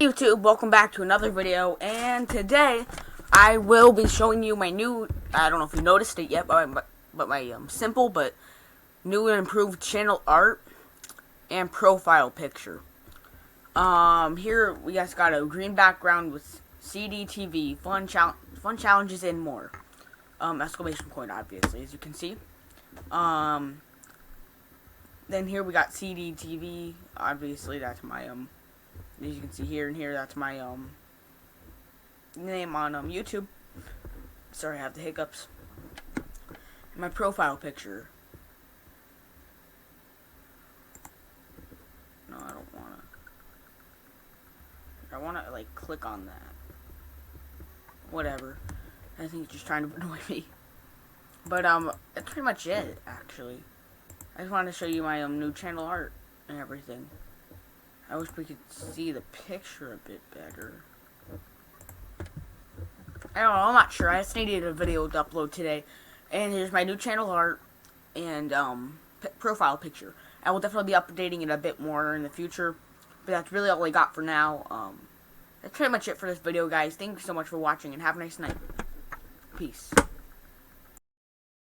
YouTube, welcome back to another video, and today I will be showing you my new, I don't know if you noticed it yet, but my simple but new and improved channel art and profile picture. Here we guys got a green background with CdTV, fun challenges and more. Exclamation point, obviously, as you can see. Then here we got CdTV, obviously that's my, as you can see here and here, that's my name on YouTube. Sorry, I have the hiccups. My profile picture. No, I don't wanna. I wanna like click on that. Whatever. I think it's just trying to annoy me. But that's pretty much it. Actually, I just wanted to show you my new channel art and everything. I wish we could see the picture a bit better. I don't know, I'm not sure. I just needed a video to upload today. And here's my new channel art and profile picture. I will definitely be updating it a bit more in the future. But that's really all I got for now. That's pretty much it for this video, guys. Thank you so much for watching and have a nice night. Peace.